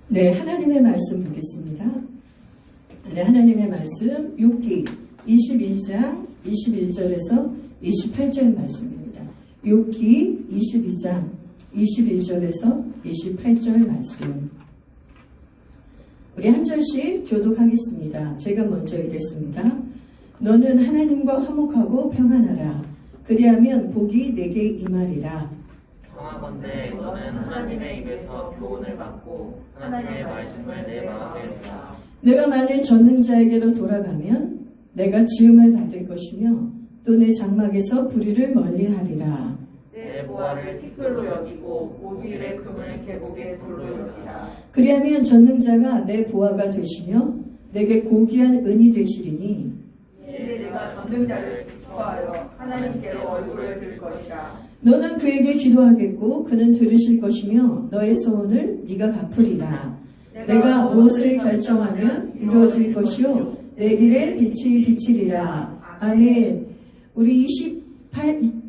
네, 하나님의 말씀 보겠습니다. 네, 하나님의 말씀 욥기 22장 21절에서 28절 말씀입니다. 욥기 22장 21절에서 28절 말씀. 우리 한 절씩 교독하겠습니다. 제가 먼저 읽겠습니다. 너는 하나님과 화목하고 평안하라. 그리하면 복이 내게 임하리라. 청하건대 너는 하나님의 입에서 교훈을 받고 하나님의 말씀을 내 마음에 두라. 내가 만일 전능자에게로 돌아가면 내가 지음을 받을 것이며 또 내 장막에서 불의를 멀리하리라. 내 보화를 티끌로 여기고 오길의 금을 계곡의 돌로 여기라. 그리하면 전능자가 내 보화가 되시며 내게 고귀한 은이 되시리니 이에 내가 전능자를 기뻐하여 하나님께로 얼굴을 들 것이라. 너는 그에게 기도하겠고 그는 들으실 것이며 너의 소원을 네가 갚으리라. 내가 무엇을 결정하면 이루어질 것이요 내 길에 빛이 비치리라. 아멘. 우리 26,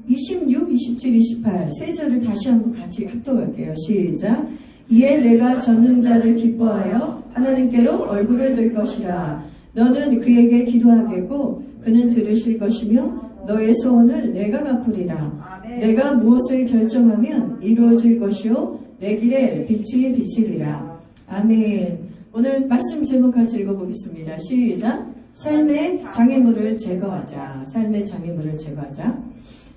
27, 28 세 절을 다시 한번 같이 합독할게요. 시작. 이에 내가 전능자를 기뻐하여 하나님께로 얼굴을 들 것이라. 너는 그에게 기도하겠고 그는 들으실 것이며 너의 소원을 내가 갚으리라. 내가 무엇을 결정하면 이루어질 것이요 내 길에 빛이 비치리라. 아멘. 오늘 말씀 제목 같이 읽어보겠습니다. 시작. 삶의 장애물을 제거하자. 삶의 장애물을 제거하자.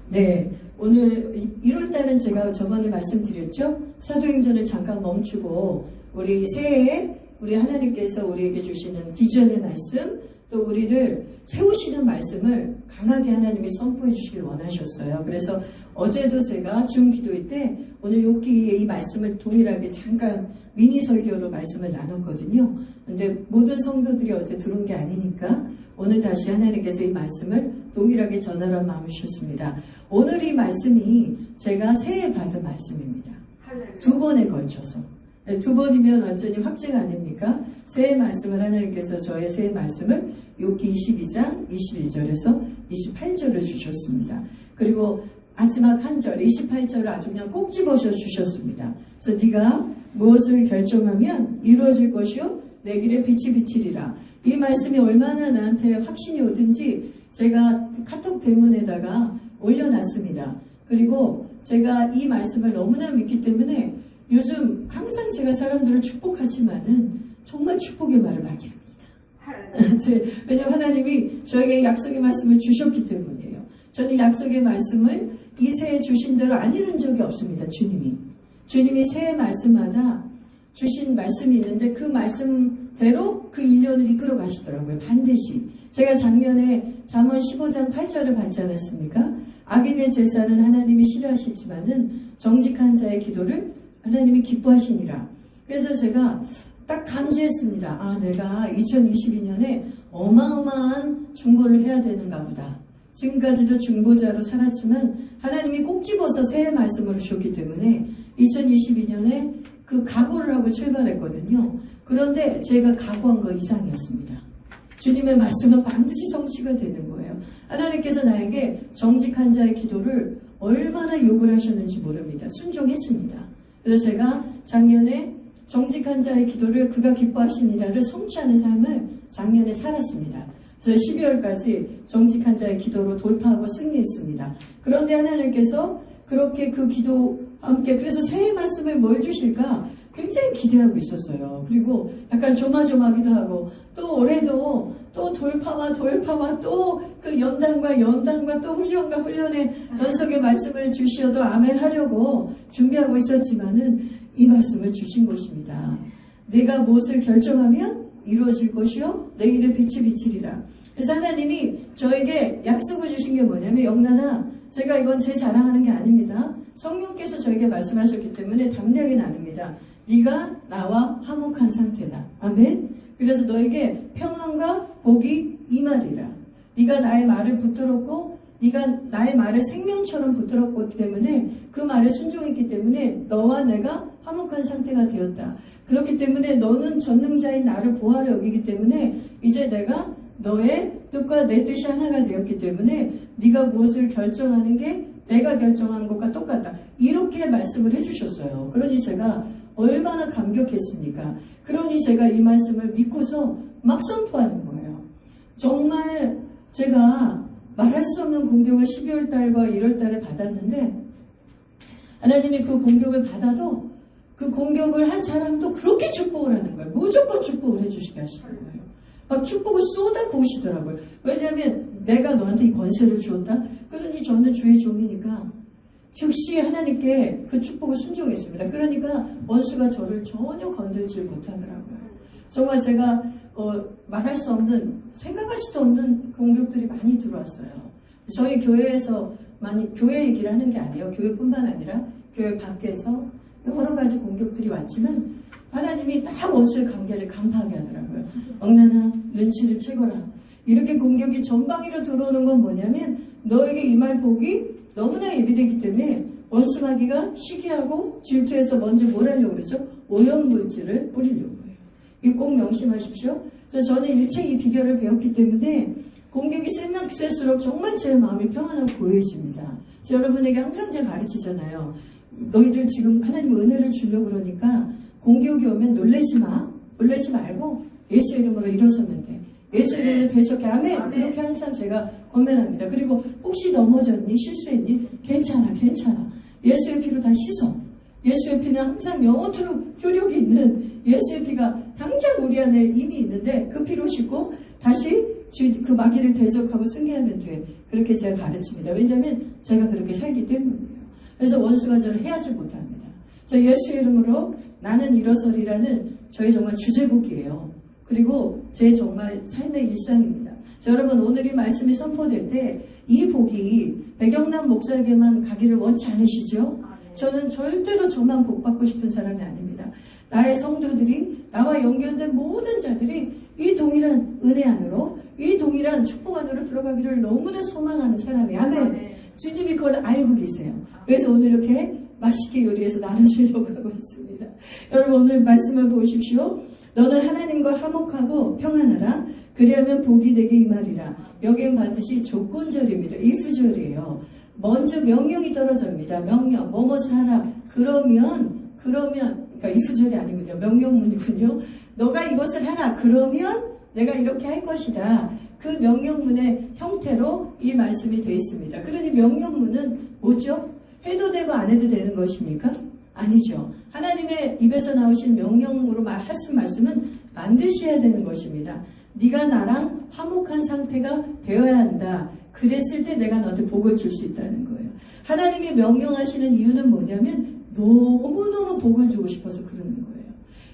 네, 오늘 1월달은 제가 저번에 말씀드렸죠. 사도행전을 잠깐 멈추고 우리 새해에 우리 하나님께서 우리에게 주시는 비전의 말씀, 또 우리를 세우시는 말씀을 강하게 하나님이 선포해 주시길 원하셨어요. 그래서 어제도 제가 중기도회 때 오늘 욥기의 이 말씀을 동일하게 잠깐 미니 설교로 말씀을 나눴거든요. 근데 모든 성도들이 어제 들은 게 아니니까 오늘 다시 하나님께서 이 말씀을 동일하게 전하라 마음을 주셨습니다. 오늘 이 말씀이 제가 새해 받은 말씀입니다. 2번에 걸쳐서. 2번이면 완전히 확증 아닙니까? 새해 말씀을 하나님께서 저의 새해 말씀을 욥기 22장 21절에서 28절을 주셨습니다. 그리고 마지막 한 절 28절을 아주 그냥 꼭 집어서 주셨습니다. 그래서 네가 무엇을 결정하면 이루어질 것이요 내 길에 빛이 비치리라. 이 말씀이 얼마나 나한테 확신이 오든지 제가 카톡 대문에다가 올려놨습니다. 그리고 제가 이 말씀을 너무나 믿기 때문에 요즘 항상 제가 사람들을 축복하지만은 정말 축복의 말을 많이 합니다. 왜냐하면 하나님이 저에게 약속의 말씀을 주셨기 때문이에요. 저는 약속의 말씀을 이 새해 주신 대로 안 이룬 적이 없습니다. 주님이 새해 말씀마다 주신 말씀이 있는데 그 말씀대로 그 1년을 이끌어 가시더라고요. 반드시. 제가 작년에 잠언 15장 8절을 받지 않았습니까? 악인의 제사는 하나님이 싫어하시지만은 정직한 자의 기도를 하나님이 기뻐하시니라. 그래서 제가 딱 감지했습니다. 아, 내가 2022년에 어마어마한 중보를 해야 되는가 보다. 지금까지도 중보자로 살았지만 하나님이 꼭 집어서 새해 말씀을 주셨기 때문에 2022년에 그 각오를 하고 출발했거든요. 그런데 제가 각오한 거 이상이었습니다. 주님의 말씀은 반드시 성취가 되는 거예요. 하나님께서 나에게 정직한 자의 기도를 얼마나 요구를 하셨는지 모릅니다. 순종했습니다. 그래서 제가 작년에 정직한 자의 기도를 그가 기뻐하시니라를 성취하는 삶을 작년에 살았습니다. 그래서 12월까지 정직한 자의 기도로 돌파하고 승리했습니다. 그런데 하나님께서 그렇게 그 기도와 함께 그래서 새해 말씀에 뭘 주실까 굉장히 기대하고 있었어요. 그리고 약간 조마조마하기도 하고 또 올해도 또 돌파와 또 그 연단과 또 훈련과 훈련의 연속의 말씀을 주시어도 아멘 하려고 준비하고 있었지만은 이 말씀을 주신 것입니다. 내가 무엇을 결정하면 이루어질 것이요 내 길에 빛이 비치리라. 그래서 하나님이 저에게 약속을 주신 게 뭐냐면 영란아, 제가 이건 제 자랑하는 게 아닙니다. 성령께서 저에게 말씀하셨기 때문에 담대하게 나눕니다. 네가 나와 화목한 상태다. 아멘. 그래서 너에게 평안과 복이 임하리라. 네가 나의 말을 붙들었고 네가 나의 말을 생명처럼 붙들었기 때문에 그 말에 순종했기 때문에 너와 내가 화목한 상태가 되었다. 그렇기 때문에 너는 전능자인 나를 보아하려 여기기 때문에 이제 내가 너의 뜻과 내 뜻이 하나가 되었기 때문에 네가 무엇을 결정하는 게 내가 결정하는 것과 똑같다. 이렇게 말씀을 해주셨어요. 그러니 제가 얼마나 감격했습니까? 그러니 제가 이 말씀을 믿고서 막 선포하는 거예요. 정말 제가 말할 수 없는 공격을 12월 달과 1월 달에 받았는데 하나님이 그 공격을 받아도 그 공격을 한 사람도 그렇게 축복을 하는 거예요. 무조건 축복을 해주시게 하시는 거예요. 막 축복을 쏟아부으시더라고요. 왜냐하면 내가 너한테 이 권세를 주었다. 그러니 저는 주의 종이니까 즉시 하나님께 그 축복을 순종했습니다. 그러니까 원수가 저를 전혀 건들지 못하더라고요. 정말 제가 말할 수 없는, 생각할 수도 없는 공격들이 많이 들어왔어요. 저희 교회에서 많이, 교회 얘기를 하는 게 아니에요. 교회뿐만 아니라 교회 밖에서 여러 가지 공격들이 왔지만 하나님이 딱 원수의 관계를 간파하게 하더라고요. 억나나 눈치를 채거라. 이렇게 공격이 전방위로 들어오는 건 뭐냐면 너에게 임할 복이 너무나 예비되기 때문에 원수마귀가 시기하고 질투해서 먼저 뭘 하려고 그러죠? 오염물질을 뿌리려고 해요. 이거 꼭 명심하십시오. 그래서 저는 일체 이 비결을 배웠기 때문에 공격이 세면 셀수록 정말 제 마음이 평안하고 고요해집니다. 여러분에게 항상 제가 가르치잖아요. 너희들 지금 하나님 은혜를 주려고 그러니까 공격이 오면 놀라지 마. 놀라지 말고 예수 이름으로 일어서면 돼. 예수 이름으로 되셨게 아멘. 그렇게 항상 제가 권면합니다. 그리고 혹시 넘어졌니? 실수했니? 괜찮아. 예수의 피로 다 씻어. 예수의 피는 항상 영원토록 효력이 있는 예수의 피가 당장 우리 안에 이미 있는데 그 피로 씻고 다시 그 마귀를 대적하고 승리하면 돼. 그렇게 제가 가르칩니다. 왜냐하면 제가 그렇게 살기 때문이에요. 그래서 원수가 저를 해하지 못합니다. 그래서 예수의 이름으로 나는 일어서리라는 저희 정말 주제곡이에요. 그리고 제 정말 삶의 일상입니다. 여러분 오늘 이 말씀이 선포될 때 이 복이 백영남 목사에게만 가기를 원치 않으시죠? 저는 절대로 저만 복받고 싶은 사람이 아닙니다. 나의 성도들이 나와 연결된 모든 자들이 이 동일한 은혜 안으로 이 동일한 축복 안으로 들어가기를 너무나 소망하는 사람이에요. 아멘. 주님이 그걸 알고 계세요. 그래서 오늘 이렇게 맛있게 요리해서 나눠주려고 하고 있습니다. 여러분 오늘 말씀을 보십시오. 너는 하나님과 화목하고 평안하라. 그리하면 복이 내게 임하리라. 여기는 반드시 조건절입니다. if절이에요. 먼저 명령이 떨어집니다. 명령, 뭐뭇을 하라. 그러면 그러니까 if절이 아니군요. 명령문이군요. 너가 이것을 하라. 그러면 내가 이렇게 할 것이다. 그 명령문의 형태로 이 말씀이 되어 있습니다. 그러니 명령문은 뭐죠? 해도 되고 안 해도 되는 것입니까? 아니죠. 하나님의 입에서 나오신 명령으로 하신 말씀은 반드시 해야 되는 것입니다. 네가 나랑 화목한 상태가 되어야 한다. 그랬을 때 내가 너한테 복을 줄 수 있다는 거예요. 하나님이 명령하시는 이유는 뭐냐면 너무너무 복을 주고 싶어서 그러는 거예요.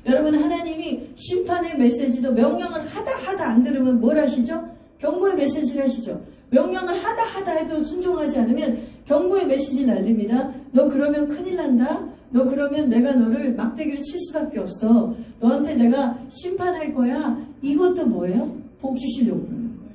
여러분 하나님이 심판의 메시지도 명령을 하다 안 들으면 뭘 하시죠? 경고의 메시지를 하시죠. 명령을 하다 해도 순종하지 않으면 경고의 메시지를 날립니다. 너 그러면 큰일 난다. 너 그러면 내가 너를 막대기로 칠 수밖에 없어. 너한테 내가 심판할 거야. 이것도 뭐예요? 복 주시려고 그러는 거예요.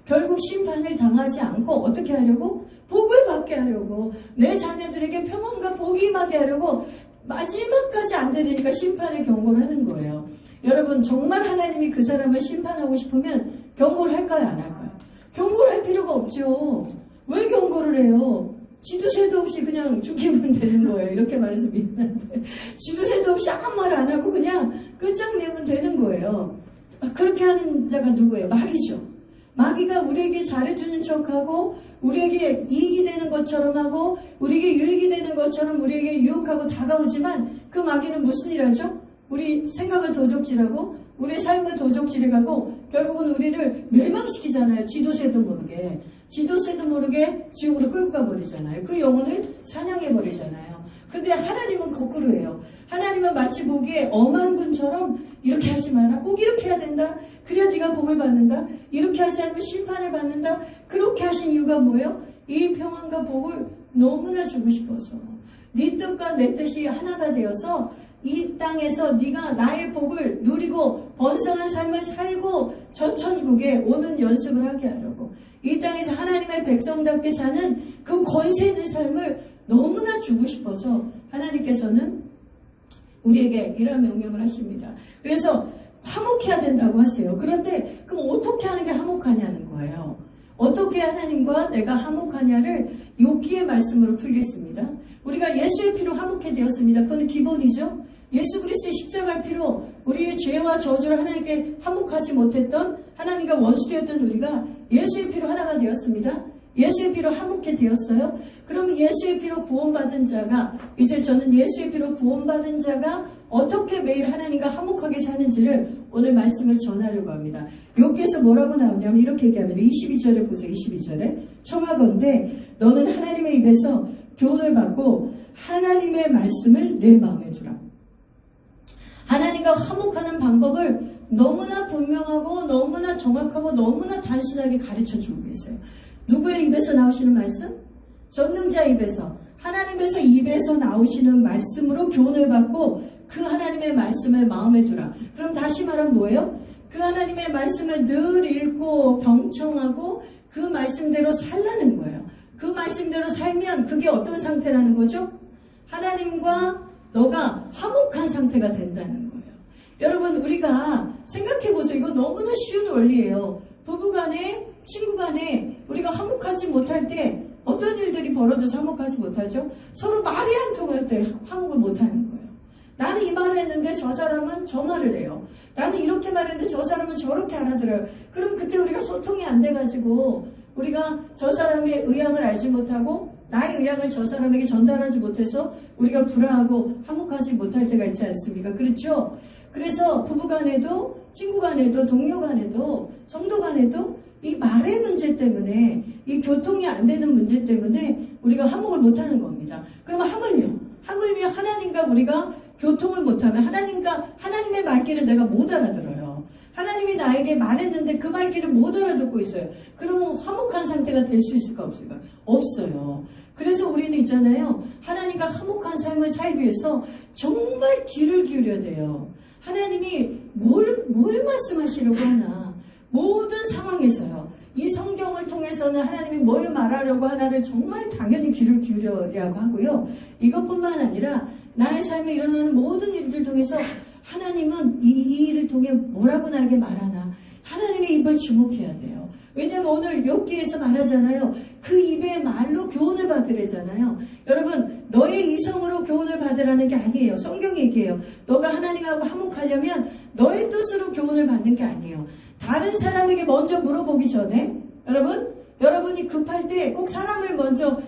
결국 심판을 당하지 않고 어떻게 하려고? 복을 받게 하려고. 내 자녀들에게 평안과 복이 임하게 하려고 마지막까지 안 되니까 심판의 경고를 하는 거예요. 여러분 정말 하나님이 그 사람을 심판하고 싶으면 경고를 할까요? 안 할까요? 경고를 할 필요가 없죠. 왜 경고를 해요? 쥐도 새도 없이 그냥 죽이면 되는 거예요. 이렇게 말해서 미안한데 쥐도 새도 없이 아무 말 안 하고 그냥 끝장내면 되는 거예요. 그렇게 하는 자가 누구예요? 마귀죠. 마귀가 우리에게 잘해주는 척하고 우리에게 이익이 되는 것처럼 하고 우리에게 유익이 되는 것처럼 우리에게 유혹하고 다가오지만 그 마귀는 무슨 일 하죠? 우리 생각을 도적질하고 우리 삶을 도적질해가고 결국은 우리를 멸망시키잖아요. 쥐도새도 모르게. 쥐도새도 모르게 지옥으로 끌고 가버리잖아요. 그 영혼을 사냥해버리잖아요. 근데 하나님은 거꾸로예요. 하나님은 마치 보기에 엄한 분처럼 이렇게 하지 마라. 꼭 이렇게 해야 된다. 그래야 네가 복을 받는다. 이렇게 하지 않으면 심판을 받는다. 그렇게 하신 이유가 뭐예요? 이 평안과 복을 너무나 주고 싶어서. 네 뜻과 내 뜻이 하나가 되어서 이 땅에서 네가 나의 복을 누리고 번성한 삶을 살고 저 천국에 오는 연습을 하게 하려고. 이 땅에서 하나님의 백성답게 사는 그 권세 있는 삶을 너무나 주고 싶어서 하나님께서는 우리에게 이런 명령을 하십니다. 그래서 화목해야 된다고 하세요. 그런데 그럼 어떻게 하는 게 화목하냐는 거예요. 어떻게 하나님과 내가 화목하냐를 욥기의 말씀으로 풀겠습니다. 우리가 예수의 피로 화목해 되었습니다. 그건 기본이죠. 예수 그리스도의 십자가 피로 우리의 죄와 저주를 하나님께 한몫하지 못했던 하나님과 원수되었던 우리가 예수의 피로 하나가 되었습니다. 예수의 피로 한몫해 되었어요. 그러면 예수의 피로 구원받은 자가 이제 저는 예수의 피로 구원받은 자가 어떻게 매일 하나님과 한몫하게 사는지를 오늘 말씀을 전하려고 합니다. 여기에서 뭐라고 나오냐면 이렇게 얘기합니다. 22절에 보세요. 22절에 청하건대 너는 하나님의 입에서 교훈을 받고 하나님의 말씀을 내 마음에 두라. 하나님과 화목하는 방법을 너무나 분명하고 너무나 정확하고 너무나 단순하게 가르쳐주고 계세요. 누구의 입에서 나오시는 말씀? 전능자 입에서, 하나님에서 입에서 나오시는 말씀으로 교훈을 받고 그 하나님의 말씀을 마음에 두라. 그럼 다시 말하면 뭐예요? 그 하나님의 말씀을 늘 읽고 경청하고 그 말씀대로 살라는 거예요. 그 말씀대로 살면 그게 어떤 상태라는 거죠? 하나님과 너가 화목한 상태가 된다는 거예요. 여러분, 우리가 생각해보세요. 이거 너무나 쉬운 원리예요. 부부간에, 친구간에 우리가 화목하지 못할 때 어떤 일들이 벌어져서 화목하지 못하죠? 서로 말이 안 통할 때 화목을 못하는 거예요. 나는 이 말을 했는데 저 사람은 저 말을 해요. 나는 이렇게 말했는데 저 사람은 저렇게 알아들어요. 그럼 그때 우리가 소통이 안 돼가지고 우리가 저 사람의 의향을 알지 못하고 나의 의향을 저 사람에게 전달하지 못해서 우리가 불화하고 화목하지 못할 때가 있지 않습니까? 그렇죠? 그래서 부부간에도 친구간에도 동료간에도 성도간에도 이 말의 문제 때문에 이 교통이 안 되는 문제 때문에 우리가 화목을 못하는 겁니다. 그러면 하물며 하나님과 우리가 교통을 못하면 하나님의 말귀를 내가 못 알아들어요. 하나님이 나에게 말했는데 그 말귀를 못 알아듣고 있어요. 그러면 화목한 상태가 될 수 있을까 없을까? 없어요. 그래서 우리는 있잖아요. 하나님과 화목한 삶을 살기 위해서 정말 귀를 기울여야 돼요. 하나님이 뭘 말씀하시려고 하나. 모든 상황에서요. 이 성경을 통해서는 하나님이 뭘 말하려고 하나를 정말 당연히 귀를 기울여야 하고요. 이것뿐만 아니라 나의 삶에 일어나는 모든 일들 통해서 하나님은 이 일을 통해 뭐라고 나에게 말하나. 하나님의 입을 주목해야 돼요. 왜냐하면 오늘 욥기에서 말하잖아요. 그 입의 말로 교훈을 받으래잖아요. 여러분, 너의 이성으로 교훈을 받으라는 게 아니에요. 성경이 얘기해요. 너가 하나님하고 화목하려면 너의 뜻으로 교훈을 받는 게 아니에요. 다른 사람에게 먼저 물어보기 전에 여러분이 급할 때 꼭 사람을 먼저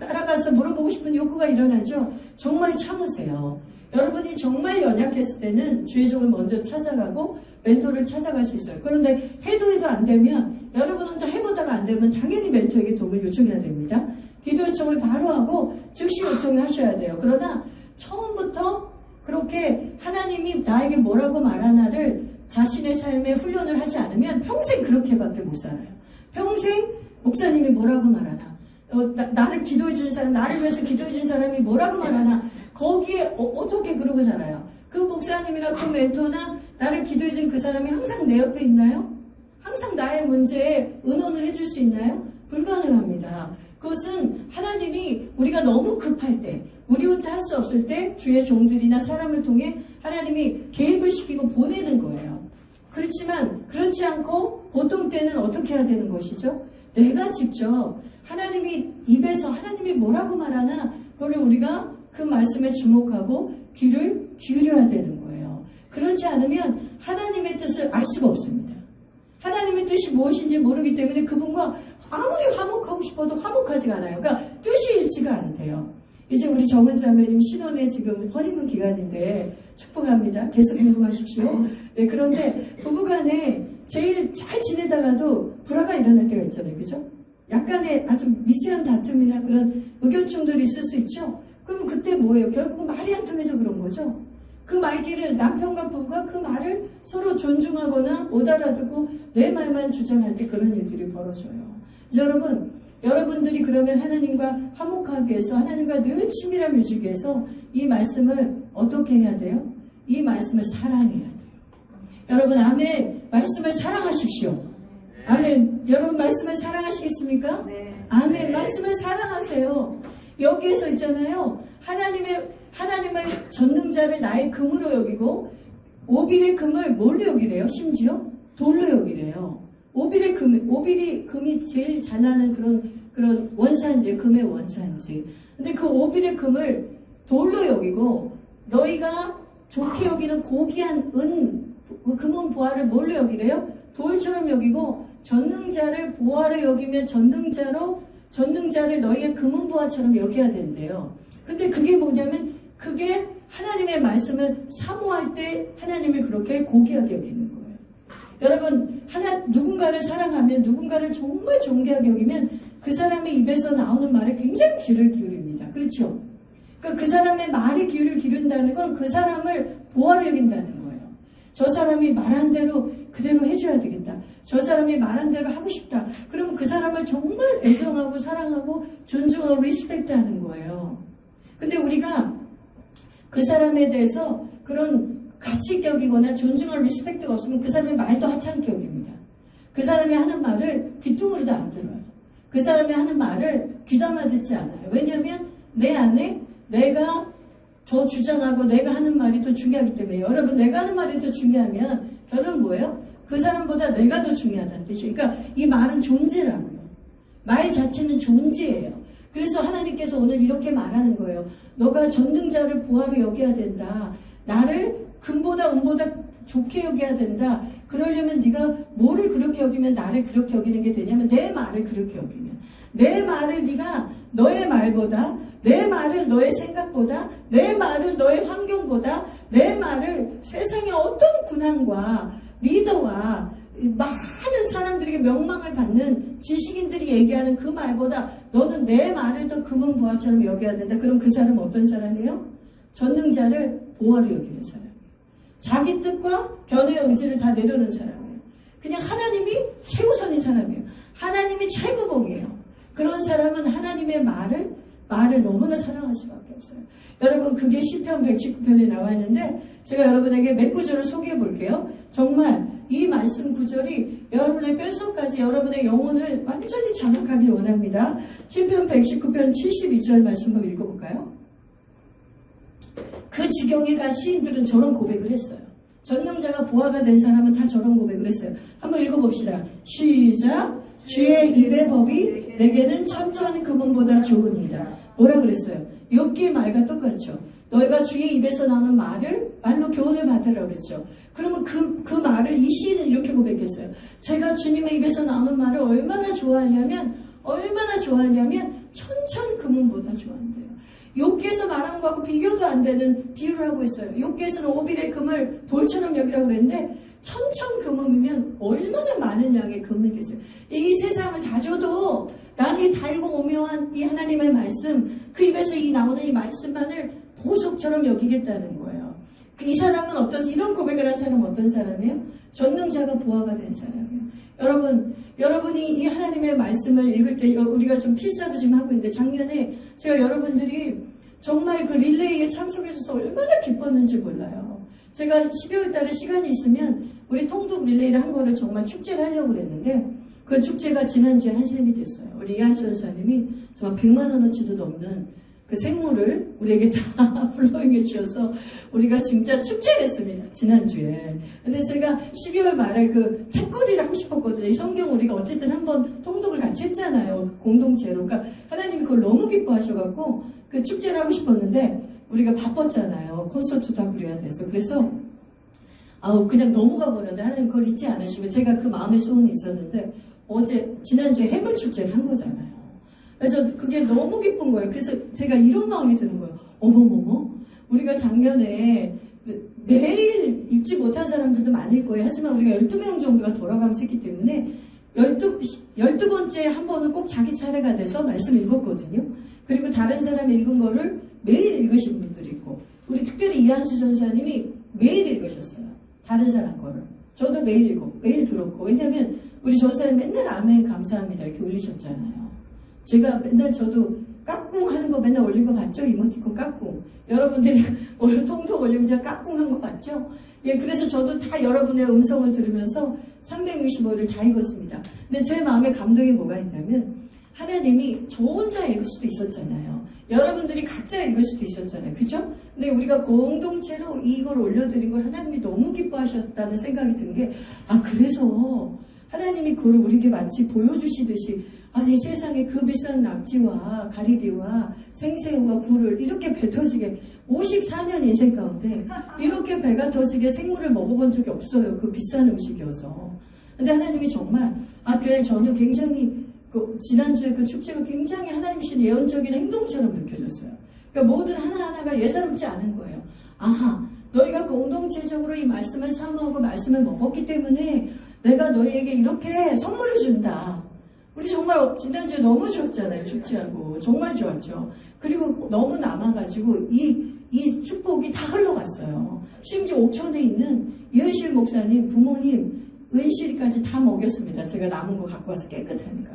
따라가서 물어보고 싶은 욕구가 일어나죠. 정말 참으세요. 여러분이 정말 연약했을 때는 주의 종을 먼저 찾아가고 멘토를 찾아갈 수 있어요. 그런데 해도 안 되면 여러분 혼자 해보다가 안 되면 당연히 멘토에게 도움을 요청해야 됩니다. 기도 요청을 바로 하고 즉시 요청을 하셔야 돼요. 그러나 처음부터 그렇게 하나님이 나에게 뭐라고 말하나를 자신의 삶에 훈련을 하지 않으면 평생 그렇게밖에 못 살아요. 평생 목사님이 뭐라고 말하나, 나를 기도해 주는 사람, 나를 위해서 기도해 주는 사람이 뭐라고 말하나, 거기에 어떻게 그러고 살아요? 그 목사님이나 그 멘토나 나를 기도해 준 그 사람이 항상 내 옆에 있나요? 항상 나의 문제에 의논을 해줄 수 있나요? 불가능합니다. 그것은 하나님이 우리가 너무 급할 때, 우리 혼자 할 수 없을 때 주의 종들이나 사람을 통해 하나님이 개입을 시키고 보내는 거예요. 그렇지만 그렇지 않고 보통 때는 어떻게 해야 되는 것이죠? 내가 직접 하나님이 입에서 하나님이 뭐라고 말하나 그걸 우리가 그 말씀에 주목하고 귀를 기울여야 되는 거예요. 그렇지 않으면 하나님의 뜻을 알 수가 없습니다. 하나님의 뜻이 무엇인지 모르기 때문에 그분과 아무리 화목하고 싶어도 화목하지가 않아요. 그러니까 뜻이 일치가 안 돼요. 이제 우리 정은 자매님 신혼에 지금 허니문 기간인데 축복합니다. 계속 행복하십시오. 네, 그런데 부부간에 제일 잘 지내다가도 불화가 일어날 때가 있잖아요. 그죠? 약간의 아주 미세한 다툼이나 그런 의견 충돌이 있을 수 있죠. 그럼 그때 뭐예요? 결국은 말이 안 통해서 그런 거죠. 그 말귀를 남편과 부부가 그 말을 서로 존중하거나 못 알아듣고 내 말만 주장할 때 그런 일들이 벌어져요. 여러분들이 그러면 하나님과 화목하기 위해서 하나님과 늘 친밀함을 유지하기 위해서 이 말씀을 어떻게 해야 돼요? 이 말씀을 사랑해야 돼요. 여러분 아멘. 말씀을 사랑하십시오. 아멘. 여러분 말씀을 사랑하시겠습니까? 아멘. 말씀을 사랑하세요. 여기에서 있잖아요. 하나님의 전능자를 나의 금으로 여기고 오빌의 금을 뭘로 여기래요? 심지어 돌로 여기래요. 오빌이 금이 제일 잘 나는 그런 원산지, 금의 원산지. 근데 그 오빌의 금을 돌로 여기고 너희가 좋게 여기는 고귀한 금은 보화를 뭘로 여기래요? 돌처럼 여기고 전능자를 보화로 여기면 전능자를 너희의 금은 보화처럼 여겨야 된대요. 근데 그게 뭐냐면 그게 하나님의 말씀을 사모할 때 하나님을 그렇게 고귀하게 여기는 거예요. 여러분 누군가를 사랑하면 누군가를 정말 존귀하게 여기면 그 사람의 입에서 나오는 말에 굉장히 귀를 기울입니다. 그렇죠? 그러니까 그 사람의 말에 귀를 기른다는 건 그 사람을 보화로 여긴다는 거예요. 저 사람이 말한 대로 그대로 해줘야 되겠다. 저 사람이 말한 대로 하고 싶다. 그러면 그 사람을 정말 애정하고 사랑하고 존중하고 리스펙트하는 거예요. 근데 우리가 그 사람에 대해서 그런 가치 여기거나 존중할 리스펙트가 없으면 그 사람의 말도 하찮게 여깁니다. 그 사람이 하는 말을 귀뚱으로도 안 들어요. 그 사람이 하는 말을 귀담아 듣지 않아요. 왜냐하면 내 안에 내가 더 주장하고 내가 하는 말이 더 중요하기 때문에 여러분 내가 하는 말이 더 중요하면 결론은 뭐예요? 그 사람보다 내가 더 중요하다는 뜻이에요. 그러니까 이 말은 존재라고요. 말 자체는 존재예요. 그래서 하나님께서 오늘 이렇게 말하는 거예요. 너가 전능자를 보화로 여겨야 된다. 나를 금보다 은보다 좋게 여겨야 된다. 그러려면 네가 뭐를 그렇게 여기면 나를 그렇게 여기는 게 되냐면 내 말을 그렇게 여기면 내 말을 네가 너의 말보다 내 말을 너의 생각보다 내 말을 너의 환경보다 내 말을 세상의 어떤 군왕과 리더와 많은 사람들에게 명망을 받는 지식인들이 얘기하는 그 말보다 너는 내 말을 더 금은 보화처럼 여겨야 된다. 그럼 그 사람은 어떤 사람이에요? 전능자를 보화로 여기는 사람이에요. 자기 뜻과 견해의 의지를 다 내려놓은 사람이에요. 그냥 하나님이 최우선인 사람이에요. 하나님이 최고봉이에요. 그런 사람은 하나님의 말을 너무나 사랑할 수밖에 없어요. 여러분 그게 시편 119편에 나와 있는데 제가 여러분에게 몇 구절을 소개해 볼게요. 정말 이 말씀 구절이 여러분의 뼛속까지 여러분의 영혼을 완전히 장악하길 원합니다. 시편 119편 72절 말씀 한번 읽어볼까요? 그 지경에 간 시인들은 저런 고백을 했어요. 전능자가 보화가 된 사람은 다 저런 고백을 했어요. 한번 읽어봅시다. 시작. 주의 입의 법이 내게는 천천 금은보다 좋으니이다. 뭐라 그랬어요? 욥기의 말과 똑같죠. 너희가 주의 입에서 나오는 말로 교훈을 받으라 그랬죠. 그러면 그 말을 이 시인은 이렇게 고백했어요. 제가 주님의 입에서 나오는 말을 얼마나 좋아하냐면 천천 금은보다 좋아한대요. 욥기에서 말한 거하고 비교도 안 되는 비유를 하고 있어요. 욥기에서는 오빌의 금을 돌처럼 여기라고 그랬는데 천천 금음이면 얼마나 많은 양의 금이겠어요. 이 세상을 다 줘도 난이 달고 오묘한 이 하나님의 말씀, 그 입에서 나오는 이 말씀만을 보석처럼 여기겠다는 거예요. 이 사람은 이런 고백을 한 사람은 어떤 사람이에요? 전능자가 보화가 된 사람이에요. 여러분이 이 하나님의 말씀을 읽을 때 우리가 좀 필사도 지금 하고 있는데 작년에 제가 여러분들이 정말 그 릴레이에 참석해줘서 얼마나 기뻤는지 몰라요. 제가 12월 달에 시간이 있으면 우리 통독 릴레이를 한 거를 정말 축제를 하려고 그랬는데 그 축제가 지난주에 한시름이 됐어요. 우리 이한수 전사님이 정말 100만 원어치도 넘는 그 생물을 우리에게 다 불러행해 주셔서 우리가 진짜 축제를 했습니다. 지난주에. 근데 제가 12월 말에 그 책거리를 하고 싶었거든요. 이 성경 우리가 어쨌든 한번 통독을 같이 했잖아요. 공동체로. 그러니까 하나님이 그걸 너무 기뻐하셔갖고 그 축제를 하고 싶었는데 우리가 바빴잖아요. 콘서트도 하고 그래야 돼서. 그래서 그냥 넘어가 버렸는데 하나님 그걸 잊지 않으시고 제가 그 마음의 소원이 있었는데 지난주에 해물 축제를 한 거잖아요. 그래서 그게 너무 기쁜 거예요. 그래서 제가 이런 마음이 드는 거예요. 어머머머, 우리가 작년에 매일 읽지 못한 사람들도 많을 거예요. 하지만 우리가 12명 정도가 돌아가면서 했기 때문에 12번째 한 번은 꼭 자기 차례가 돼서 말씀 읽었거든요. 그리고 다른 사람이 읽은 거를 매일 읽으신 분들이 있고 우리 특별히 이한수 전사님이 매일 읽으셨어요. 다른 사람 거를. 저도 매일 읽고 매일 들었고 왜냐하면 우리 전사님 맨날 아멘 감사합니다 이렇게 올리셨잖아요. 제가 맨날 저도 까꿍 하는 거 맨날 올린 거 봤죠? 이모티콘 까꿍. 여러분들이 오늘 통독 올리면 제가 까꿍 한 거 봤죠? 예, 그래서 저도 다 여러분의 음성을 들으면서 365일을 다 읽었습니다. 근데 제 마음에 감동이 뭐가 있냐면 하나님이 저 혼자 읽을 수도 있었잖아요. 여러분들이 각자 읽을 수도 있었잖아요. 그죠? 근데 우리가 공동체로 이걸 올려드린 걸 하나님이 너무 기뻐하셨다는 생각이 든 게 그래서 하나님이 그걸 우리에게 마치 보여주시듯이 아니 세상에 그 비싼 낙지와 가리비와 생새우와 굴을 이렇게 배 터지게 54년 인생 가운데 이렇게 배가 터지게 생물을 먹어본 적이 없어요. 그 비싼 음식이어서. 근데 하나님이 정말 그냥 저는 굉장히 지난주에 그 축제가 굉장히 하나님이신 예언적인 행동처럼 느껴졌어요. 그러니까 모든 하나하나가 예사롭지 않은 거예요. 아하, 너희가 공동체적으로 이 말씀을 사모하고 말씀을 먹었기 때문에 내가 너희에게 이렇게 선물을 준다. 우리 정말 지난주에 너무 좋았잖아요. 축제하고. 정말 좋았죠. 그리고 너무 남아가지고 이 축복이 다 흘러갔어요. 심지어 옥천에 있는 이은실 목사님 부모님 은실이까지 다 먹였습니다. 제가 남은 거 갖고 와서 깨끗하니까.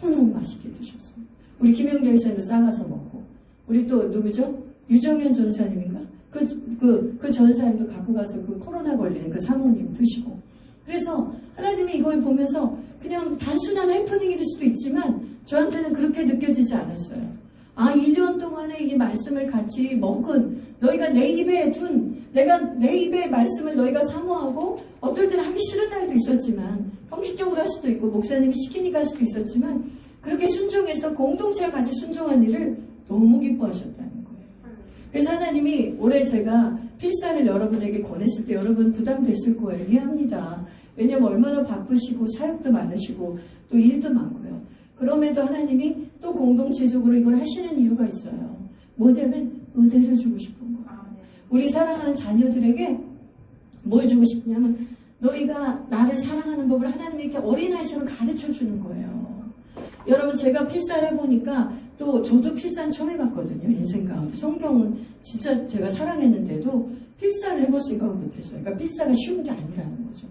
너무너무 맛있게 드셨어요. 우리 김영정 선생님도 싸가서 먹고. 우리 또 누구죠? 유정현 전사님인가? 그 전사님도 갖고 가서 그 코로나 걸린 그 사모님 드시고. 그래서 하나님이 이걸 보면서 그냥 단순한 해프닝일 수도 있지만 저한테는 그렇게 느껴지지 않았어요. 1년 동안에 이 말씀을 같이 먹은 너희가 내 입에 내가 내 입의 말씀을 너희가 사모하고 어떨 때는 하기 싫은 날도 있었지만 형식적으로 할 수도 있고 목사님이 시키니까 할 수도 있었지만 그렇게 순종해서 공동체가 같이 순종한 일을 너무 기뻐하셨다는 거예요. 그래서 하나님이 올해 제가 필사를 여러분에게 권했을 때 여러분 부담됐을 거예요. 이해합니다. 왜냐면 얼마나 바쁘시고 사역도 많으시고 또 일도 많고요. 그럼에도 하나님이 또 공동체적으로 이걸 하시는 이유가 있어요. 뭐냐면 은혜를 주고 싶은 거예요. 우리 사랑하는 자녀들에게 뭘 주고 싶냐면 너희가 나를 사랑하는 법을 하나님이 이렇게 어린아이처럼 가르쳐 주는 거예요. 여러분 제가 필사를 해보니까 또 저도 필사는 처음 해봤거든요. 인생 가운데. 성경은 진짜 제가 사랑했는데도 필사를 해볼 생각을 못했어요. 그러니까 필사가 쉬운 게 아니라는 거죠.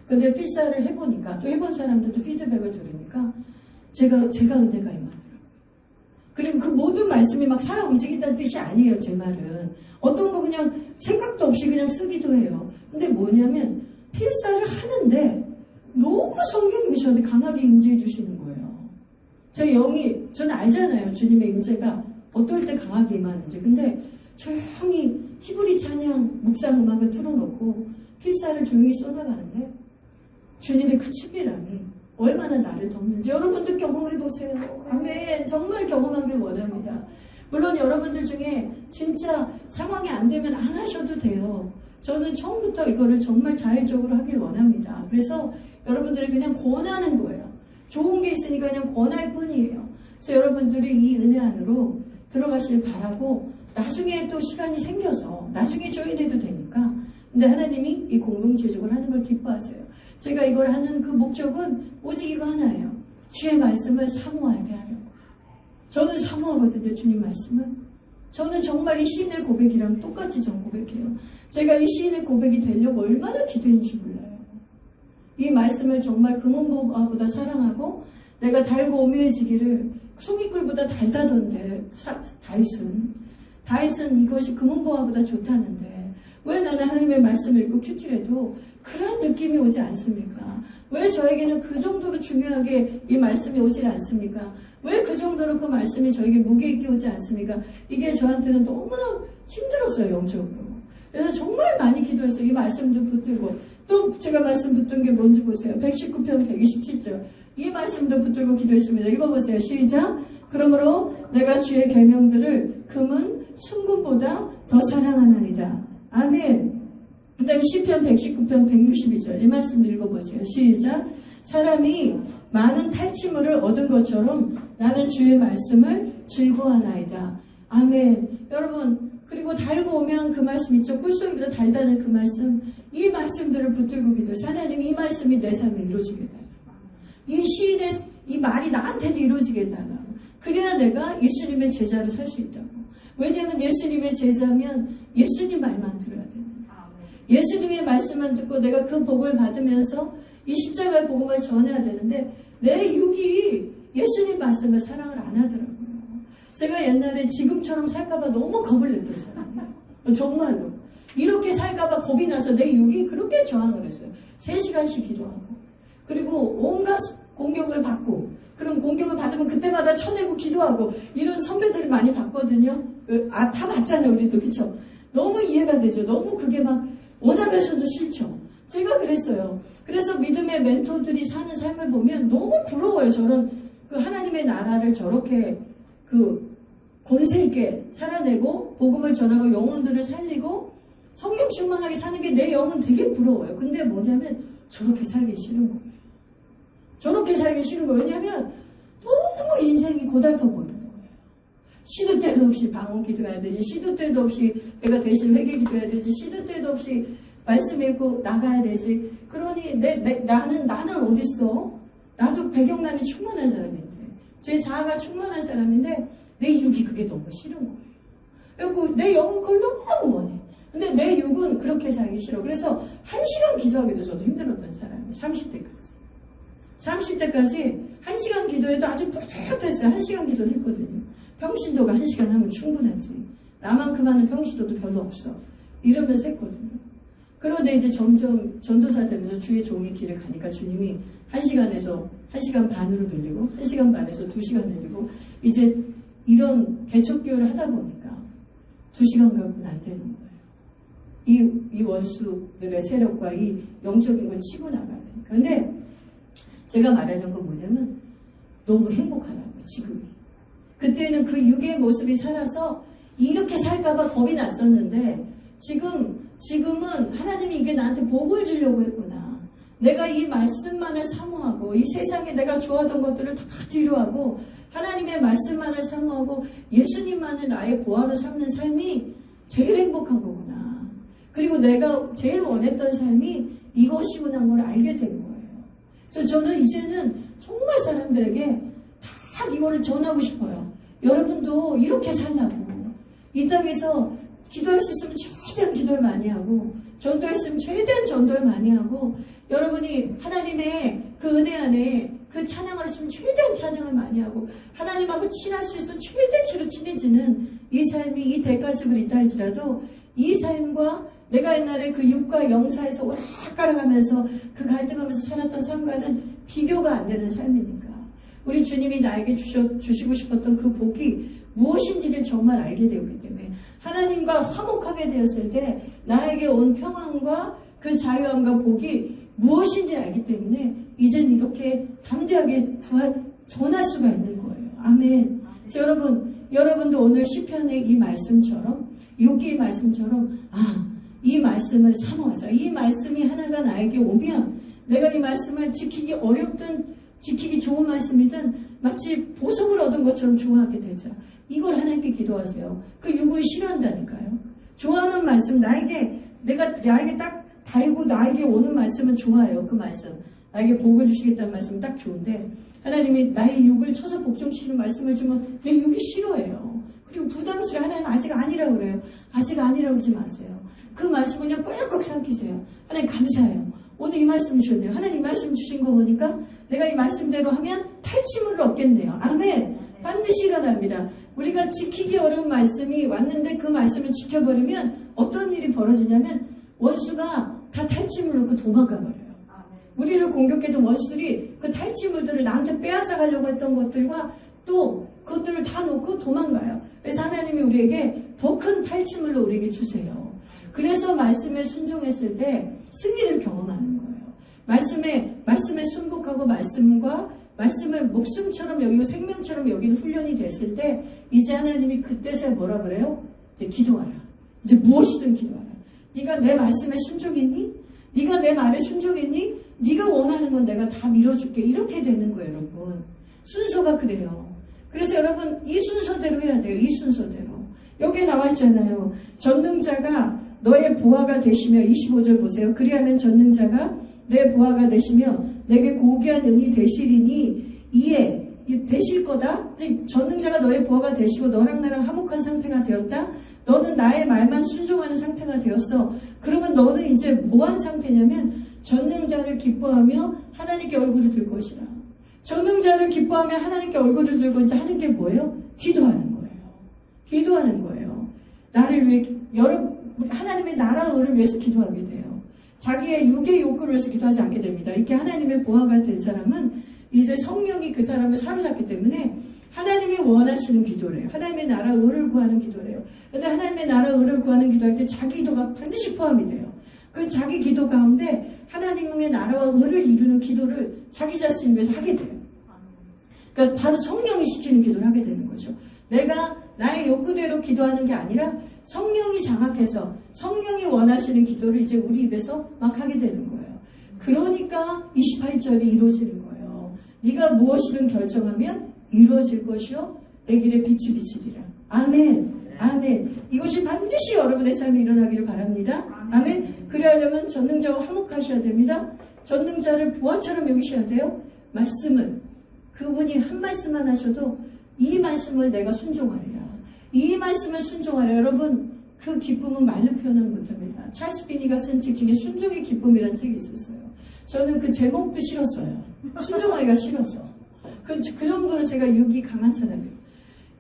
근데 필사를 해보니까 또 해본 사람들도 피드백을 들으니까 제가 은혜가 임하더라고요. 그리고 그 모든 말씀이 막 살아 움직인다는 뜻이 아니에요. 제 말은. 어떤 거 그냥 생각도 없이 그냥 쓰기도 해요. 근데 뭐냐면 필사를 하는데 너무 성경이 저한테 강하게 임재해 주시는 거예요. 제 영이 저는 알잖아요. 주님의 임재가 어떨 때 강하게 임하는지. 근데 조용히 히브리 찬양 묵상 음악을 틀어놓고 필사를 조용히 써나가는데 주님의 그 친밀함이 얼마나 나를 덮는지 여러분도 경험해보세요. 아멘. 정말 경험하길 원합니다. 물론 여러분들 중에 진짜 상황이 안 되면 안 하셔도 돼요. 저는 처음부터 이거를 정말 자율적으로 하길 원합니다. 그래서 여러분들이 그냥 권하는 거예요. 좋은 게 있으니까 그냥 권할 뿐이에요. 그래서 여러분들이 이 은혜 안으로 들어가시길 바라고 나중에 또 시간이 생겨서 나중에 조인해도 되니까 근데 하나님이 이 공동체적으로 하는 걸 기뻐하세요. 제가 이걸 하는 그 목적은 오직 이거 하나예요. 주의 말씀을 사모하게 하려고. 저는 사모하거든요. 주님 말씀을. 저는 정말 이 시인의 고백이랑 똑같이 전 고백해요. 제가 이 시인의 고백이 되려고 얼마나 기도했는지 몰라요. 이 말씀을 정말 금은보화보다 사랑하고 내가 달고 오묘해지기를 송이꿀보다 달다던데 다윗은 이것이 금은보화보다 좋다는데 왜 나는 하나님의 말씀을 읽고 큐티해도 그런 느낌이 오지 않습니까? 왜 저에게는 그 정도로 중요하게 이 말씀이 오지 않습니까? 왜 그 정도로 그 말씀이 저에게 무게 있게 오지 않습니까? 이게 저한테는 너무나 힘들었어요, 영적으로. 그래서 정말 많이 기도했어요. 이 말씀도 붙들고 또 제가 말씀 붙든 게 뭔지 보세요. 119편 127절 이 말씀도 붙들고 기도했습니다. 읽어보세요. 시작. 그러므로 내가 주의 계명들을 금은 순금보다 더 사랑하나이다. 아멘. 그 다음에 시편 119편 162절 이 말씀도 읽어보세요. 시작. 사람이 많은 탈취물을 얻은 것처럼 나는 주의 말씀을 즐거워하나이다. 아멘. 여러분 그리고 달고 오면 그 말씀 있죠. 꿀송이보다 달다는 그 말씀 이 말씀들을 붙들고 기도해서 하나님 이 말씀이 내 삶에 이루어지게 해달라고. 이 시인의 이 말이 나한테도 이루어지게 해달라고. 그래야 내가 예수님의 제자로 살 수 있다고. 왜냐하면 예수님의 제자면 예수님 말만 들어야 됩니다. 예수님의 말씀만 듣고 내가 그 복을 받으면서 이 십자가의 복음을 전해야 되는데 내 육이 예수님 말씀을 사랑을 안 하더라고요. 제가 옛날에 지금처럼 살까봐 너무 겁을 냈던 사람이에요. 정말로. 이렇게 살까봐 겁이 나서 내 육이 그렇게 저항을 했어요. 3시간씩 기도하고. 그리고 온갖 공격을 받고. 그럼 공격을 받으면 그때마다 쳐내고 기도하고. 이런 선배들을 많이 봤거든요. 다 봤잖아요. 우리도. 그쵸? 너무 이해가 되죠. 너무 그게 막 원하면서도 싫죠. 제가 그랬어요. 그래서 믿음의 멘토들이 사는 삶을 보면 너무 부러워요. 저런 그 하나님의 나라를 저렇게 그 권세 있게 살아내고 복음을 전하고 영혼들을 살리고 성령 충만하게 사는 게 내 영은 되게 부러워요. 근데 뭐냐면 저렇게 살기 싫은 거예요. 저렇게 살기 싫은 거예요. 왜냐면 너무 인생이 고달파 보이는 거예요. 시도 때도 없이 방언 기도해야 되지, 시도 때도 없이 내가 대신 회개 기도해야 되지, 시도 때도 없이 말씀 읽고 나가야 되지. 그러니 나는 어딨어? 나도 배경란이 충만한 사람인데, 제 자아가 충만한 사람인데 내 육이 그게 너무 싫은 거예요. 그리고 내 영은 그걸 너무 원해. 근데 내 육은 그렇게 살기 싫어. 그래서 1시간 기도하기도 저도 힘들었던 사람이에요. 30대까지 1시간 기도해도 아주 뿌듯했어요. 1시간 기도를 했거든요. 평신도가 1시간 하면 충분하지. 나만큼 하는 평신도도 별로 없어. 이러면서 했거든요. 그런데 이제 점점 전도사 되면서 주의 종의 길을 가니까 주님이 1시간에서 1시간 반으로 늘리고 1시간 반에서 2시간 늘리고 이제 이런 개척교회를 하다 보니까 2시간 갖고는 안 되는 거예요. 이 원수들의 세력과 이 영적인 걸 치고 나가야 되니까. 근데 제가 말하는 건 뭐냐면 너무 행복하다고요. 지금이. 그때는 그 육의 모습이 살아서 이렇게 살까봐 겁이 났었는데 지금은 하나님이 이게 나한테 복을 주려고 했구나. 내가 이 말씀만을 사모하고 이 세상에 내가 좋아하던 것들을 다 뒤로하고 하나님의 말씀만을 사모하고 예수님만을 나의 보화로 삼는 삶이 제일 행복한 거구나. 그리고 내가 제일 원했던 삶이 이것이구나 걸 알게 된 거예요. 그래서 저는 이제는 정말 사람들에게 다 이거를 전하고 싶어요. 여러분도 이렇게 살라고. 이 땅에서 기도할 수 있으면 최대한 기도를 많이 하고 전도할 수 있으면 최대한 전도를 많이 하고 여러분이 하나님의 그 은혜 안에 그 찬양을 했으면 최대한 찬양을 많이 하고 하나님하고 친할 수 있으면 최대치로 친해지는 이 삶이 이 대가집을 있다 할지라도 이 삶과 내가 옛날에 그 육과 영 사이에서 오락가락하면서 그 갈등하면서 살았던 삶과는 비교가 안 되는 삶이니까 우리 주님이 나에게 주시고 싶었던 그 복이 무엇인지를 정말 알게 되었기 때문에 하나님과 화목하게 되었을 때 나에게 온 평안과 그 자유함과 복이 무엇인지 알기 때문에 이젠 이렇게 담대하게 전할 수가 있는 거예요. 아멘. 여러분도 오늘 시편의 이 말씀처럼 욥기의 말씀처럼 이 말씀을 사모하자. 이 말씀이 하나가 나에게 오면 내가 이 말씀을 지키기 어렵든 지키기 좋은 말씀이든 마치 보석을 얻은 것처럼 좋아하게 되자. 이걸 하나님께 기도하세요. 그 육을 싫어한다니까요. 좋아하는 말씀 나에게 딱 달고 나에게 오는 말씀은 좋아요. 그 말씀 나에게 복을 주시겠다는 말씀은 딱 좋은데 하나님이 나의 육을 쳐서 복종시키는 말씀을 주면 내 육이 싫어해요. 그리고 부담스러워. 하나님 아직 아니라고 그래요. 아직 아니라고 그러지 마세요. 그 말씀 그냥 꾹꾹 삼키세요. 하나님 감사해요. 오늘 이 말씀 주셨네요. 하나님 이 말씀 주신 거 보니까 내가 이 말씀대로 하면 탈취물을 얻겠네요. 아멘. 반드시 일어납니다. 우리가 지키기 어려운 말씀이 왔는데 그 말씀을 지켜버리면 어떤 일이 벌어지냐면 원수가 다 탈취물로 그 도망가버려요. 우리를 공격했던 원수들이 그 탈취물들을 나한테 빼앗아 가려고 했던 것들과 또 그것들을 다 놓고 도망가요. 그래서 하나님이 우리에게 더 큰 탈취물로 우리에게 주세요. 그래서 말씀에 순종했을 때 승리를 경험하는 거예요. 말씀에 순복하고 말씀을 목숨처럼 여기고 생명처럼 여기는 훈련이 됐을 때 이제 하나님이 그때서야 뭐라 그래요? 이제 기도하라. 이제 무엇이든 기도하라. 네가 내 말씀에 순종했니? 네가 내 말에 순종했니? 네가 원하는 건 내가 다 밀어줄게. 이렇게 되는 거예요, 여러분. 순서가 그래요. 그래서 여러분 이 순서대로 해야 돼요. 이 순서대로. 여기에 나와 있잖아요. 전능자가 너의 보화가 되시며 25절 보세요. 그리하면 전능자가 내 보화가 되시며 내게 고귀한 은이 되시리니 이에 되실 거다. 즉 전능자가 너의 보화가 되시고 너랑 나랑 화목한 상태가 되었다. 너는 나의 말만 순종하는 상태가 되었어. 그러면 너는 이제 뭐하는 상태냐면 전능자를 기뻐하며 하나님께 얼굴을 들 것이라. 전능자를 기뻐하며 하나님께 얼굴을 들고 이제 하는 게 뭐예요? 기도하는 거예요. 기도하는 거예요. 나를 위해 하나님의 나라 의를 위해서 기도하게 돼요. 자기의 육의 욕구를 위해서 기도하지 않게 됩니다. 이렇게 하나님의 보화가 된 사람은 이제 성령이 그 사람을 사로잡기 때문에 하나님이 원하시는 기도래요. 하나님의 나라 의를 구하는 기도래요. 근데 하나님의 나라 의를 구하는 기도할 때 자기 기도가 반드시 포함이 돼요. 그 자기 기도 가운데 하나님의 나라와 의를 이루는 기도를 자기 자신을 위해서 하게 돼요. 그러니까 바로 성령이 시키는 기도를 하게 되는 거죠. 내가 나의 욕구대로 기도하는 게 아니라 성령이 장악해서 성령이 원하시는 기도를 이제 우리 입에서 막 하게 되는 거예요. 그러니까 28절이 이루어지는 거예요. 네가 무엇이든 결정하면 이루어질 것이요 내 길에 빛이 비치리라. 아멘. 아멘. 이것이 반드시 여러분의 삶에 일어나기를 바랍니다. 아멘. 그리하려면 전능자와 화목하셔야 됩니다. 전능자를 보화처럼 여기셔야 돼요. 말씀을 그분이 한 말씀만 하셔도 이 말씀을 내가 순종하리라. 이 말씀을 순종하라. 여러분 그 기쁨은 말로 표현은 못합니다. 찰스 피니가 쓴 책 중에 순종의 기쁨이라는 책이 있었어요. 저는 그 제목도 싫었어요. 순종하기가 싫어서. 그 정도로 제가 육이 강한 사람이에요.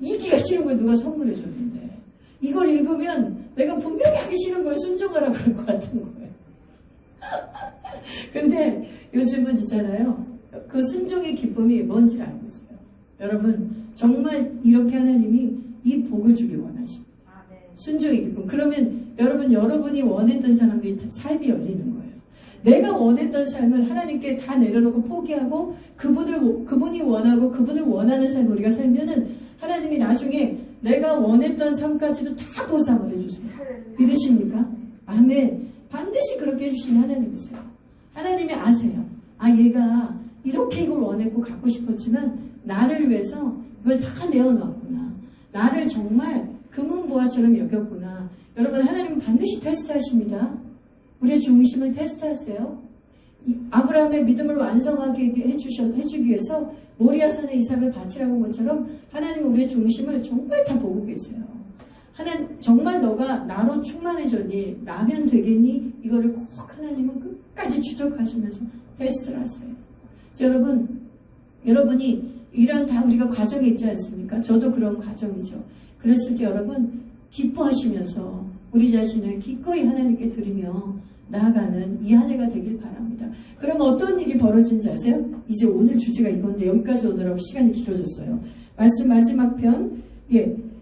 이기가 싫은 걸 누가 선물해 줬는데 이걸 읽으면 내가 분명히 하기 싫은 걸 순종하라고 할 것 같은 거예요. 근데 요즘은 있잖아요. 그 순종의 기쁨이 뭔지를 알고 있어요. 여러분 정말 이렇게 하나님이 이 복을 주기 원하십니다. 순종의 기쁨. 그러면 여러분이 원했던 사람들이 삶이 열리는 거예요. 내가 원했던 삶을 하나님께 다 내려놓고 포기하고 그분이 원하고 그분을 원하는 삶을 우리가 살면은 하나님이 나중에 내가 원했던 삶까지도 다 보상을 해주세요. 믿으십니까? 아멘. 반드시 그렇게 해주시는 하나님이세요. 하나님이 아세요. 아 얘가 이렇게 이걸 원했고 갖고 싶었지만 나를 위해서 이걸 다 내어놨구나. 나를 정말 금은보화처럼 여겼구나. 여러분 하나님은 반드시 테스트하십니다. 우리의 중심을 테스트하세요. 아브라함의 믿음을 완성하게 해주기 위해서 모리아산에 이삭을 바치라고 한 것처럼 하나님은 우리의 중심을 정말 다 보고 계세요. 하나님 정말 너가 나로 충만해졌니? 나면 되겠니? 이거를 꼭 하나님은 끝까지 추적하시면서 테스트를 하세요. 그래서 여러분이 이런 다 우리가 과정이 있지 않습니까? 저도 그런 과정이죠. 그랬을 때 여러분 기뻐하시면서 우리 자신을 기꺼이 하나님께 드리며 나아가는 이 한 해가 되길 바랍니다. 그럼 어떤 일이 벌어진지 아세요? 이제 오늘 주제가 이건데 여기까지 오느라고 시간이 길어졌어요. 말씀 마지막 편,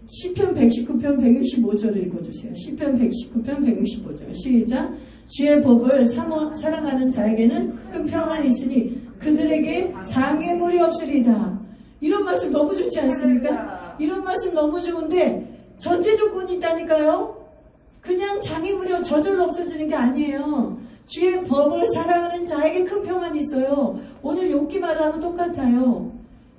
시편 119편 165절을 읽어주세요. 시편 119편 165절 시작. 주의 법을 사랑하는 자에게는 큰 평안이 있으니 그들에게 장애물이 없으리다. 이런 말씀 너무 좋지 않습니까? 이런 말씀 너무 좋은데 전제 조건이 있다니까요. 그냥 장애물이 저절로 없어지는 게 아니에요. 주의 법을 사랑하는 자에게 큰 평안이 있어요. 오늘 욥기 말하고 똑같아요.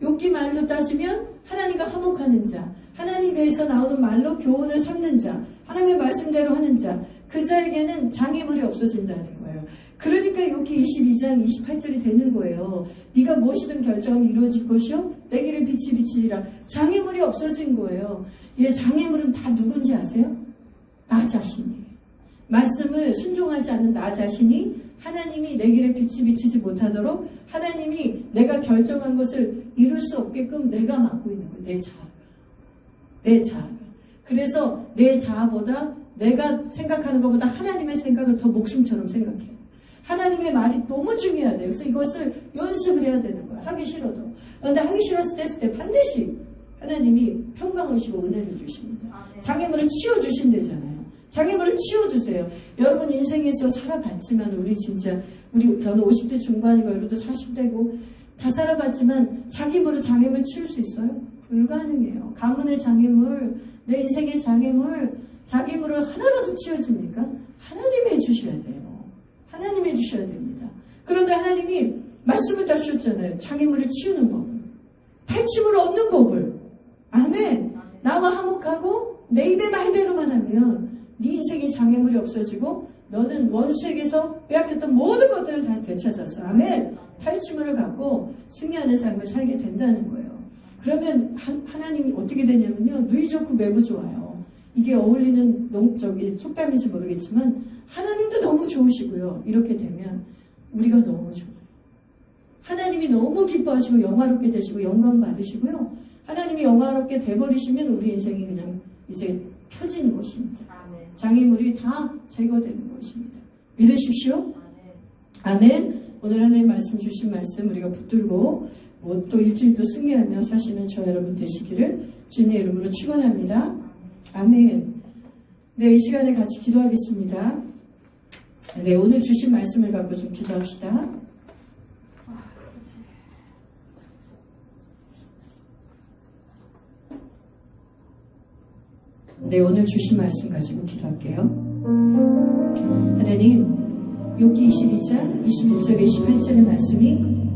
욥기 말로 따지면 하나님과 화목하는 자, 하나님에서 나오는 말로 교훈을 삼는 자, 하나님의 말씀대로 하는 자, 그 자에게는 장애물이 없어진다는 거예요. 그러니까 욥기 22장 28절이 되는 거예요. 네가 무엇이든 결정하면 이루어질 것이요 내 길에 빛이 비치리라. 장애물이 없어진 거예요. 장애물은 다 누군지 아세요? 나 자신이에요. 말씀을 순종하지 않는 나 자신이 하나님이 내 길에 빛이 비치지 못하도록 하나님이 내가 결정한 것을 이룰 수 없게끔 내가 막고 있는 거예요. 내 자아가. 그래서 내 자아보다 내가 생각하는 것보다 하나님의 생각을 더 목숨처럼 생각해요. 하나님의 말이 너무 중요하대요. 그래서 이것을 연습을 해야 되는 거예요. 하기 싫어도. 그런데 하기 싫었을 때 반드시 하나님이 평강을 주시고 은혜를 주십니다. 장애물을 치워주신대잖아요. 장애물을 치워주세요. 여러분 인생에서 살아봤지만 저는 50대 중반이고 여러분도 40대고 다 살아봤지만 자기물을 장애물 치울 수 있어요? 불가능해요. 가문의 장애물, 내 인생의 장애물을 하나라도 치워집니까? 하나님이 해주셔야 돼요. 하나님이 해주셔야 됩니다. 그런데 하나님이 말씀을 다 주셨잖아요. 장애물을 치우는 법을. 탈취물을 얻는 법을. 아멘. 나와 화목하고 내 입의 말대로만 하면 네 인생의 장애물이 없어지고 너는 원수에게서 빼앗겼던 모든 것들을 다 되찾아서 아멘. 탈취물을 갖고 승리하는 삶을 살게 된다는 거예요. 그러면 하나님이 어떻게 되냐면요. 누이 좋고 매부 좋아요. 이게 어울리는 속담인지 모르겠지만 하나님도 너무 좋으시고요. 이렇게 되면 우리가 너무 좋아요. 하나님이 너무 기뻐하시고 영화롭게 되시고 영광 받으시고요. 하나님이 영화롭게 돼버리시면 우리 인생이 그냥 이제 펴지는 것입니다. 장애물이 다 제거되는 것입니다. 믿으십시오. 아멘. 오늘 하나님 말씀 주신 말씀 우리가 붙들고 또 일주일도 승리하며 사시는 저 여러분 되시기를 주님의 이름으로 축원합니다. 아멘. 네, 이 시간에 같이 기도하겠습니다. 네, 오늘 주신 말씀을 갖고 좀 기도합시다. 네, 오늘 주신 말씀 가지고 기도할게요. 하나님, 욥기 22장 21절 28절의 말씀이